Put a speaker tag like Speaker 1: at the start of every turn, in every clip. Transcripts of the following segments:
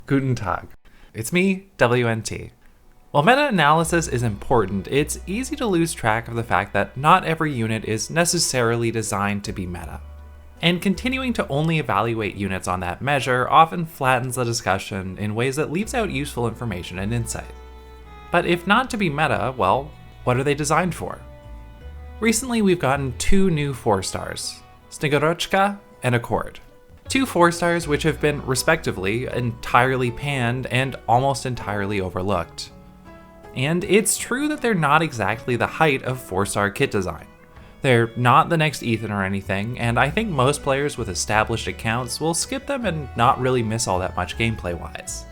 Speaker 1: Guten Tag. It's me, WNT. While meta-analysis is important, it's easy to lose track of the fact that not every unit is necessarily designed to be meta. And continuing to only evaluate units on that measure often flattens the discussion in ways that leaves out useful information and insight. But if not to be meta, well, what are they designed for? Recently we've gotten 2 new 4-stars, Snegurochka and Akkord. 2 4-stars which have been, respectively, entirely panned and almost entirely overlooked. And it's true that they're not exactly the height of 4-star kit design. They're not the next Ethan or anything, and I think most players with established accounts will skip them and not really miss all that much gameplay-wise.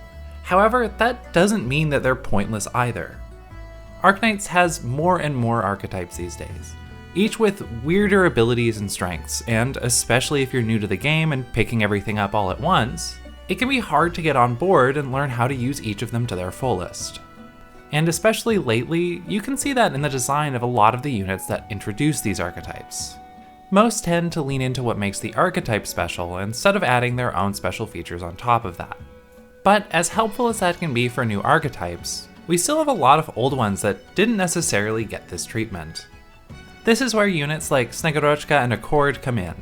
Speaker 1: However, that doesn't mean that they're pointless either. Arknights has more and more archetypes these days, each with weirder abilities and strengths, and especially if you're new to the game and picking everything up all at once, it can be hard to get on board and learn how to use each of them to their fullest. And especially lately, you can see that in the design of a lot of the units that introduce these archetypes. Most tend to lean into what makes the archetype special instead of adding their own special features on top of that. But as helpful as that can be for new archetypes, we still have a lot of old ones that didn't necessarily get this treatment. This is where units like Snegurochka and Akkord come in.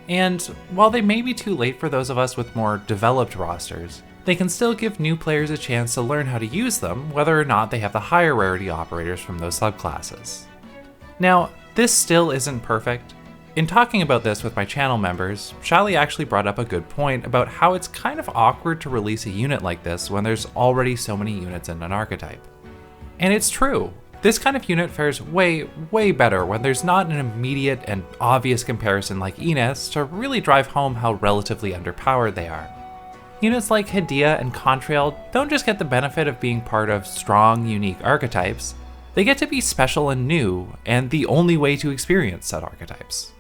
Speaker 1: And while they may be too late for those of us with more developed rosters, they can still give new players a chance to learn how to use them, whether or not they have the higher rarity operators from those subclasses. Now, this still isn't perfect. In talking about this with my channel members, Shali actually brought up a good point about how it's kind of awkward to release a unit like this when there's already so many units in an archetype. And it's true. This kind of unit fares way better when there's not an immediate and obvious comparison like Ines to really drive home how relatively underpowered they are. Units like Hadia and Contrail don't just get the benefit of being part of strong, unique archetypes, they get to be special and new, and the only way to experience said archetypes.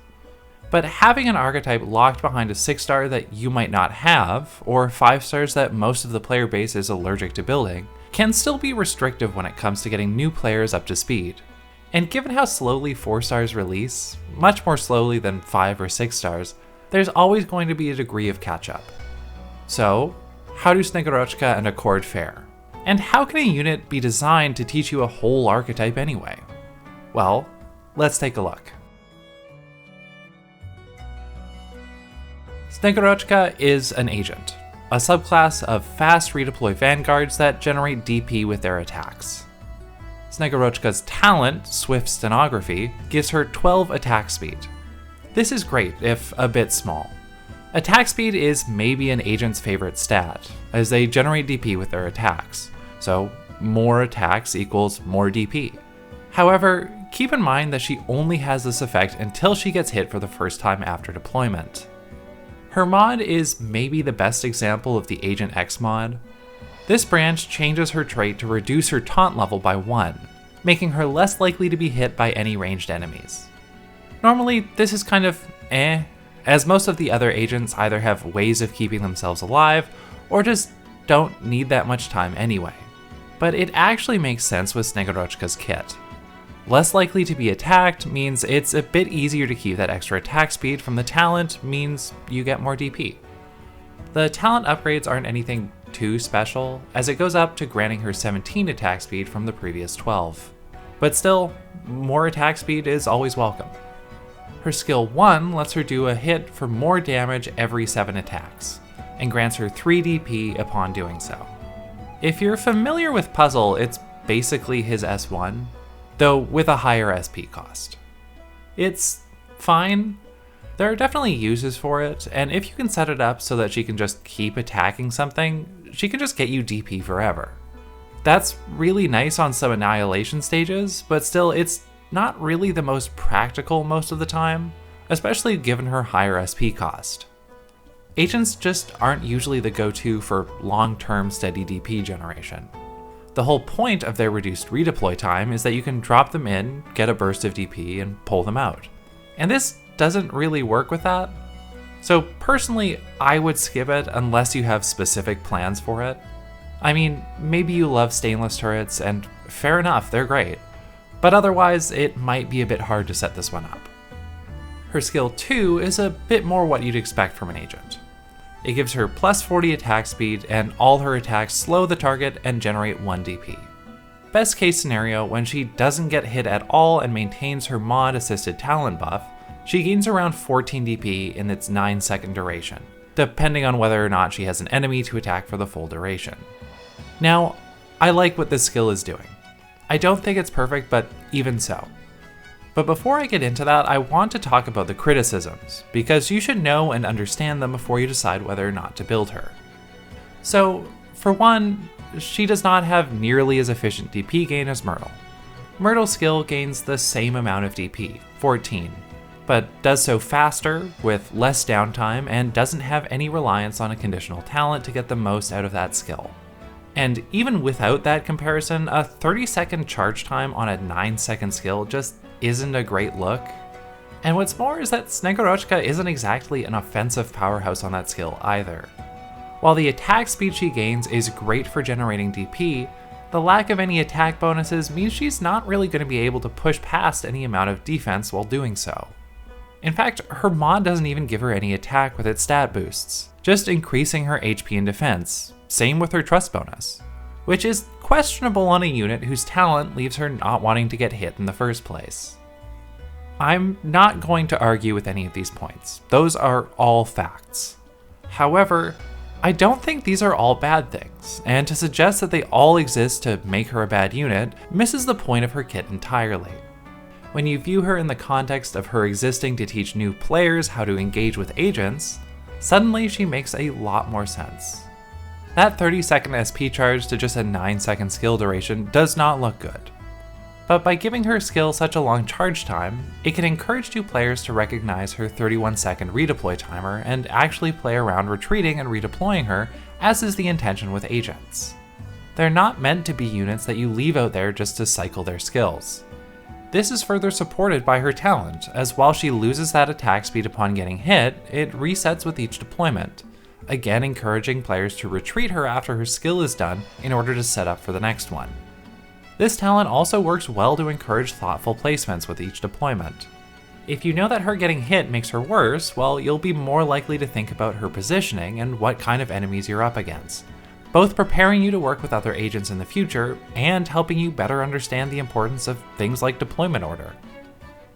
Speaker 1: But having an archetype locked behind a 6-star that you might not have, or 5-stars that most of the player base is allergic to building, can still be restrictive when it comes to getting new players up to speed. And given how slowly 4-stars release, much more slowly than 5 or 6-stars, there's always going to be a degree of catch-up. So, how do Snegurochka and Akkord fare? And how can a unit be designed to teach you a whole archetype anyway? Well, let's take a look. Snegurochka is an agent, a subclass of fast redeploy vanguards that generate DP with their attacks. Snegurochka's talent, Swift Stenography, gives her 12 attack speed. This is great, if a bit small. Attack speed is maybe an agent's favorite stat, as they generate DP with their attacks, so more attacks equals more DP. However, keep in mind that she only has this effect until she gets hit for the first time after deployment. Her mod is maybe the best example of the Agent X mod. This branch changes her trait to reduce her taunt level by 1, making her less likely to be hit by any ranged enemies. Normally, this is kind of as most of the other agents either have ways of keeping themselves alive, or just don't need that much time anyway. But it actually makes sense with Snegurochka's kit. Less likely to be attacked means it's a bit easier to keep that extra attack speed from the talent means you get more DP. The talent upgrades aren't anything too special, as it goes up to granting her 17 attack speed from the previous 12. But still, more attack speed is always welcome. Her skill 1 lets her do a hit for more damage every 7 attacks, and grants her 3 DP upon doing so. If you're familiar with Puzzle, it's basically his S1, though with a higher SP cost. It's fine. There are definitely uses for it, and if you can set it up so that she can just keep attacking something, she can just get you DP forever. That's really nice on some annihilation stages, but still it's not really the most practical most of the time, especially given her higher SP cost. Agents just aren't usually the go-to for long-term steady DP generation. The whole point of their reduced redeploy time is that you can drop them in, get a burst of DP, and pull them out. And this doesn't really work with that. So personally, I would skip it unless you have specific plans for it. I mean, maybe you love stainless turrets, and fair enough, they're great. But otherwise, it might be a bit hard to set this one up. Her skill 2 is a bit more what you'd expect from an agent. It gives her plus 40 attack speed, and all her attacks slow the target and generate 1 DP. Best case scenario, when she doesn't get hit at all and maintains her mod assisted talent buff, she gains around 14 DP in its 9-second duration, depending on whether or not she has an enemy to attack for the full duration. Now, I like what this skill is doing. I don't think it's perfect, but even so. But before I get into that, I want to talk about the criticisms, because you should know and understand them before you decide whether or not to build her. So, for one, she does not have nearly as efficient DP gain as Myrtle. Myrtle's skill gains the same amount of DP, 14, but does so faster, with less downtime, and doesn't have any reliance on a conditional talent to get the most out of that skill. And even without that comparison, a 30-second charge time on a 9-second skill just isn't a great look. And what's more is that Snegurochka isn't exactly an offensive powerhouse on that skill either. While the attack speed she gains is great for generating DP, the lack of any attack bonuses means she's not really going to be able to push past any amount of defense while doing so. In fact, her mod doesn't even give her any attack with its stat boosts, just increasing her HP and defense, same with her trust bonus, which is questionable on a unit whose talent leaves her not wanting to get hit in the first place. I'm not going to argue with any of these points, those are all facts. However, I don't think these are all bad things, and to suggest that they all exist to make her a bad unit misses the point of her kit entirely. When you view her in the context of her existing to teach new players how to engage with agents, suddenly she makes a lot more sense. That 30-second SP charge to just a 9-second skill duration does not look good. But by giving her skill such a long charge time, it can encourage new players to recognize her 31-second redeploy timer and actually play around retreating and redeploying her, as is the intention with agents. They're not meant to be units that you leave out there just to cycle their skills. This is further supported by her talent, as while she loses that attack speed upon getting hit, it resets with each deployment, again encouraging players to retreat her after her skill is done in order to set up for the next one. This talent also works well to encourage thoughtful placements with each deployment. If you know that her getting hit makes her worse, well, you'll be more likely to think about her positioning and what kind of enemies you're up against, both preparing you to work with other agents in the future and helping you better understand the importance of things like deployment order.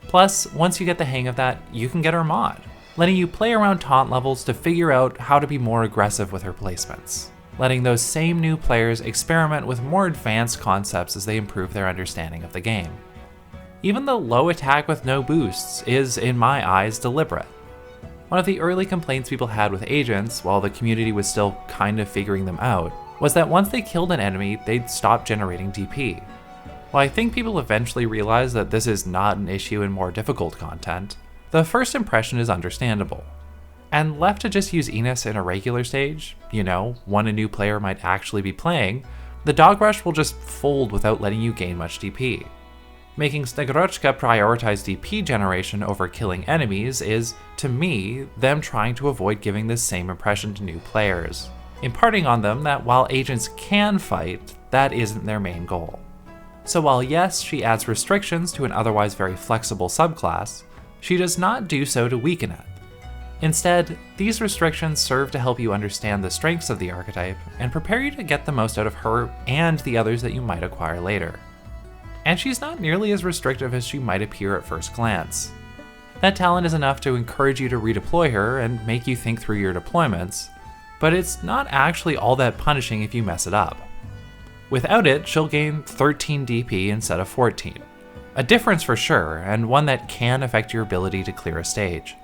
Speaker 1: Plus, once you get the hang of that, you can get her mod, letting you play around taunt levels to figure out how to be more aggressive with her placements, letting those same new players experiment with more advanced concepts as they improve their understanding of the game. Even the low attack with no boosts is, in my eyes, deliberate. One of the early complaints people had with agents, while the community was still kind of figuring them out, was that once they killed an enemy, they'd stop generating DP. While I think people eventually realized that this is not an issue in more difficult content, the first impression is understandable. And left to just use Enos in a regular stage, one a new player might actually be playing, the dog rush will just fold without letting you gain much DP. Making Snegurochka prioritize DP generation over killing enemies is, to me, them trying to avoid giving this same impression to new players, imparting on them that while agents can fight, that isn't their main goal. So while yes, she adds restrictions to an otherwise very flexible subclass, she does not do so to weaken it. Instead, these restrictions serve to help you understand the strengths of the archetype and prepare you to get the most out of her and the others that you might acquire later. And she's not nearly as restrictive as she might appear at first glance. That talent is enough to encourage you to redeploy her and make you think through your deployments, but it's not actually all that punishing if you mess it up. Without it, she'll gain 13 DP instead of 14. A difference for sure, and one that can affect your ability to clear a stage.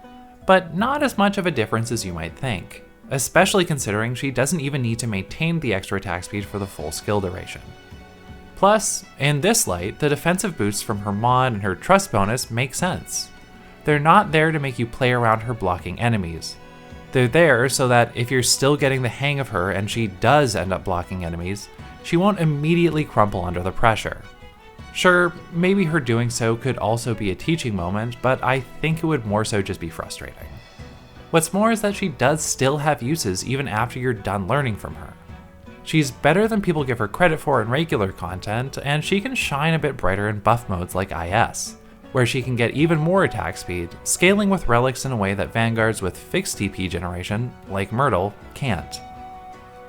Speaker 1: But not as much of a difference as you might think, especially considering she doesn't even need to maintain the extra attack speed for the full skill duration. Plus, in this light, the defensive boosts from her mod and her trust bonus make sense. They're not there to make you play around her blocking enemies. They're there so that if you're still getting the hang of her and she does end up blocking enemies, she won't immediately crumple under the pressure. Sure, maybe her doing so could also be a teaching moment, but I think it would more so just be frustrating. What's more is that she does still have uses even after you're done learning from her. She's better than people give her credit for in regular content, and she can shine a bit brighter in buff modes like IS, where she can get even more attack speed, scaling with relics in a way that vanguards with fixed TP generation, like Myrtle, can't.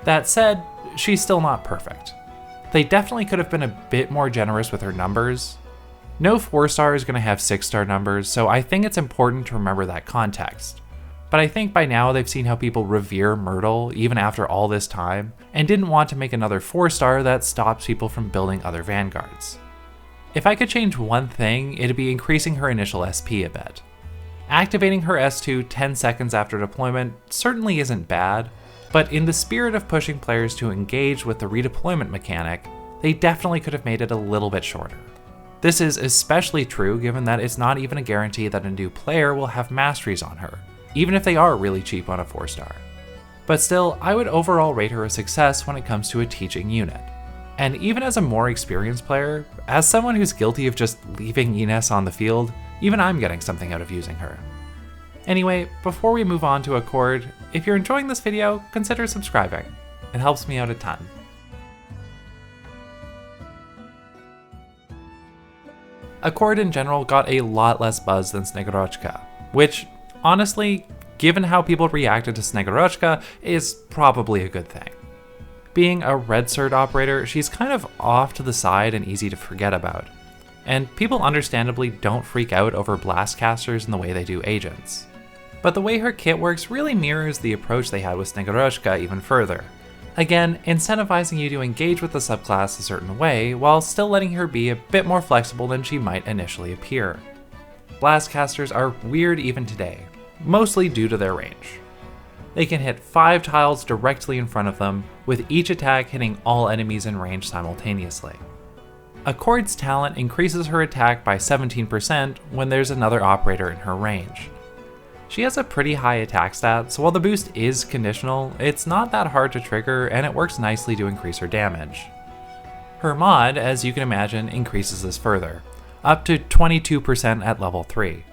Speaker 1: That said, she's still not perfect. They definitely could have been a bit more generous with her numbers. No 4-star is going to have 6-star numbers, so I think it's important to remember that context. But I think by now they've seen how people revere Myrtle even after all this time, and didn't want to make another 4-star that stops people from building other vanguards. If I could change one thing, it'd be increasing her initial SP a bit. Activating her S2 10 seconds after deployment certainly isn't bad, but in the spirit of pushing players to engage with the redeployment mechanic, they definitely could have made it a little bit shorter. This is especially true given that it's not even a guarantee that a new player will have masteries on her, even if they are really cheap on a 4-star. But still, I would overall rate her a success when it comes to a teaching unit. And even as a more experienced player, as someone who's guilty of just leaving Ines on the field, even I'm getting something out of using her. Anyway, before we move on to Akkord, if you're enjoying this video, consider subscribing. It helps me out a ton. Akkord in general got a lot less buzz than Snegurochka, which, honestly, given how people reacted to Snegurochka, is probably a good thing. Being a red cert operator, she's kind of off to the side and easy to forget about. And people understandably don't freak out over blast casters in the way they do agents. But the way her kit works really mirrors the approach they had with Snegurochka even further. Again, incentivizing you to engage with the subclass a certain way, while still letting her be a bit more flexible than she might initially appear. Blast casters are weird even today, mostly due to their range. They can hit 5 tiles directly in front of them, with each attack hitting all enemies in range simultaneously. Akkord's talent increases her attack by 17% when there's another operator in her range. She has a pretty high attack stat, so while the boost is conditional, it's not that hard to trigger and it works nicely to increase her damage. Her mod, as you can imagine, increases this further, up to 22% at level 3.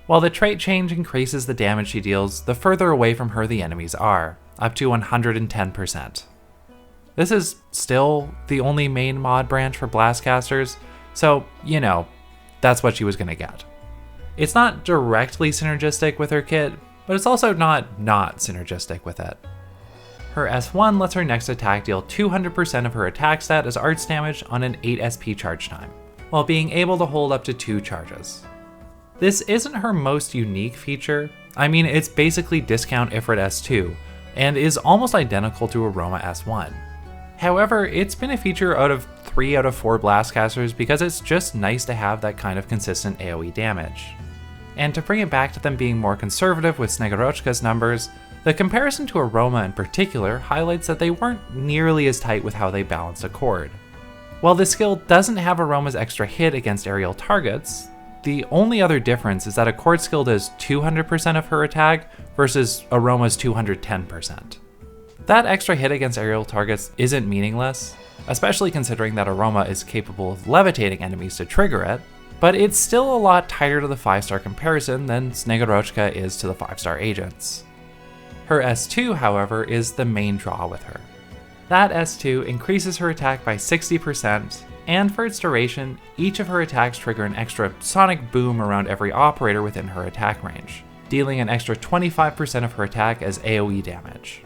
Speaker 1: While the trait change increases the damage she deals the further away from her the enemies are, up to 110%. This is still the only main mod branch for blastcasters, so, you know, that's what she was gonna get. It's not directly synergistic with her kit, but it's also not synergistic with it. Her S1 lets her next attack deal 200% of her attack stat as arts damage on an 8 SP charge time, while being able to hold up to 2 charges. This isn't her most unique feature. I mean, it's basically discount Ifrit S2, and is almost identical to Aroma S1. However, it's been a feature out of 3 out of 4 blastcasters because it's just nice to have that kind of consistent AoE damage. And to bring it back to them being more conservative with Snegurochka's numbers, the comparison to Aroma in particular highlights that they weren't nearly as tight with how they balanced Akkord. While this skill doesn't have Aroma's extra hit against aerial targets, the only other difference is that Akkord's skill does 200% of her attack versus Aroma's 210%. That extra hit against aerial targets isn't meaningless, especially considering that Aroma is capable of levitating enemies to trigger it, but it's still a lot tighter to the 5-star comparison than Snegurochka is to the 5-star agents. Her S2, however, is the main draw with her. That S2 increases her attack by 60%, and for its duration, each of her attacks trigger an extra sonic boom around every operator within her attack range, dealing an extra 25% of her attack as AoE damage.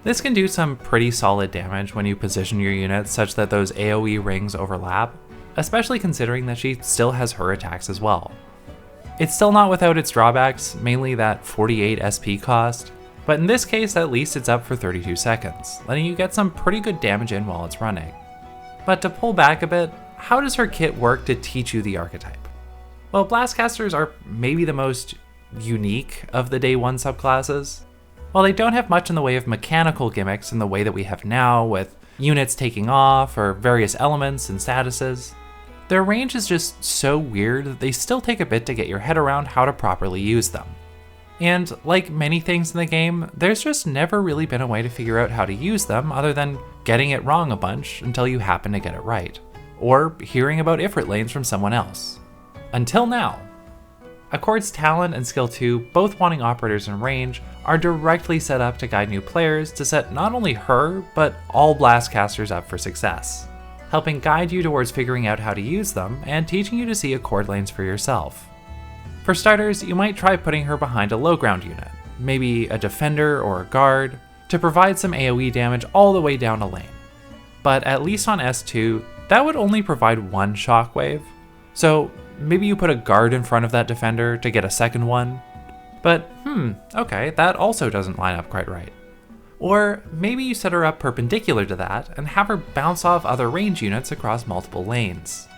Speaker 1: This can do some pretty solid damage when you position your units such that those AoE rings overlap, especially considering that she still has her attacks as well. It's still not without its drawbacks, mainly that 48 SP cost, but in this case at least it's up for 32 seconds, letting you get some pretty good damage in while it's running. But to pull back a bit, how does her kit work to teach you the archetype? Well, blastcasters are maybe the most unique of the day 1 subclasses. While they don't have much in the way of mechanical gimmicks in the way that we have now with units taking off or various elements and statuses, their range is just so weird that they still take a bit to get your head around how to properly use them. And like many things in the game, there's just never really been a way to figure out how to use them other than getting it wrong a bunch until you happen to get it right, or hearing about Ifrit lanes from someone else. Until now. Akkord's talent and skill 2, both wanting operators in range, are directly set up to guide new players to set not only her, but all blastcasters up for success, helping guide you towards figuring out how to use them and teaching you to see Akkord lanes for yourself. For starters, you might try putting her behind a low ground unit, maybe a defender or a guard, to provide some AoE damage all the way down a lane. But at least on S2, that would only provide one shockwave, so maybe you put a guard in front of that defender to get a second one. But okay, that also doesn't line up quite right. Or maybe you set her up perpendicular to that and have her bounce off other range units across multiple lanes.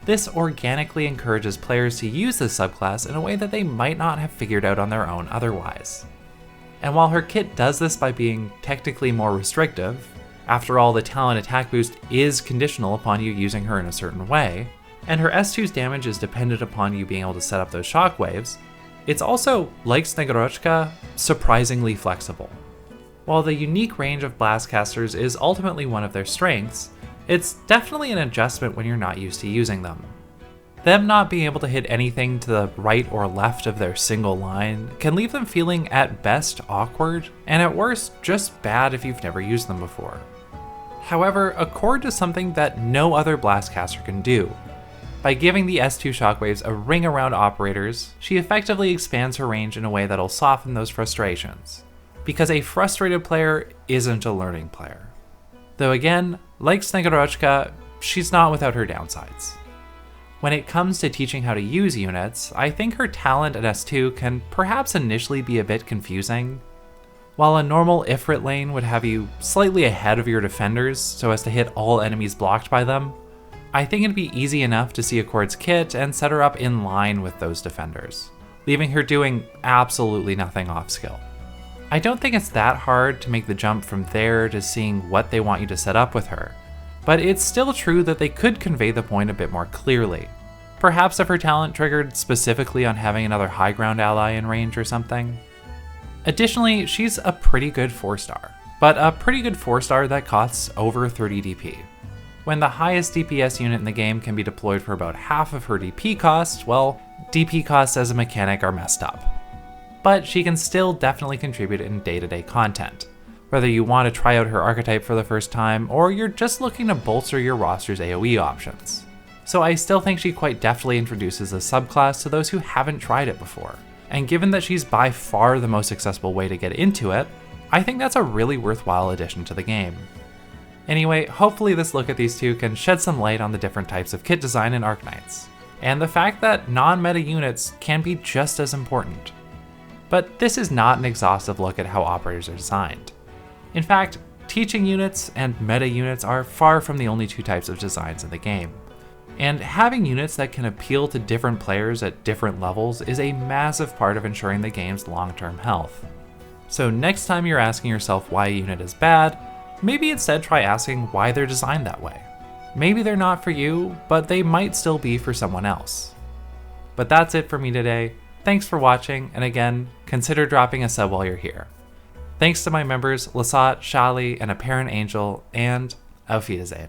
Speaker 1: This organically encourages players to use this subclass in a way that they might not have figured out on their own otherwise. And while her kit does this by being technically more restrictive, after all, the talent attack boost is conditional upon you using her in a certain way, and her S2's damage is dependent upon you being able to set up those shockwaves, it's also, like Snegurochka, surprisingly flexible. While the unique range of blastcasters is ultimately one of their strengths, it's definitely an adjustment when you're not used to using them. Them not being able to hit anything to the right or left of their single line can leave them feeling at best awkward, and at worst just bad if you've never used them before. However, Akkord does something that no other blastcaster can do. By giving the S2 shockwaves a ring around operators, she effectively expands her range in a way that'll soften those frustrations. Because a frustrated player isn't a learning player. Though again, like Snegurochka, she's not without her downsides. When it comes to teaching how to use units, I think her talent at S2 can perhaps initially be a bit confusing. While a normal Ifrit lane would have you slightly ahead of your defenders so as to hit all enemies blocked by them, I think it'd be easy enough to see Akkord's kit and set her up in line with those defenders, leaving her doing absolutely nothing off skill. I don't think it's that hard to make the jump from there to seeing what they want you to set up with her, but it's still true that they could convey the point a bit more clearly. Perhaps if her talent triggered specifically on having another high ground ally in range or something. Additionally, she's a pretty good 4-star, but a pretty good 4-star that costs over 30 DP. When the highest DPS unit in the game can be deployed for about half of her DP cost, well, DP costs as a mechanic are messed up. But she can still definitely contribute in day-to-day content, whether you want to try out her archetype for the first time or you're just looking to bolster your roster's AoE options. So I still think she quite deftly introduces a subclass to those who haven't tried it before. And given that she's by far the most accessible way to get into it, I think that's a really worthwhile addition to the game. Anyway, hopefully this look at these two can shed some light on the different types of kit design in Arknights, and the fact that non-meta units can be just as important. But this is not an exhaustive look at how operators are designed. In fact, teaching units and meta units are far from the only two types of designs in the game. And having units that can appeal to different players at different levels is a massive part of ensuring the game's long-term health. So next time you're asking yourself why a unit is bad, maybe instead try asking why they're designed that way. Maybe they're not for you, but they might still be for someone else. But that's it for me today. Thanks for watching, and again, consider dropping a sub while you're here. Thanks to my members Lasat, Shali, and Apparent Angel, and Auf Wiedersehen.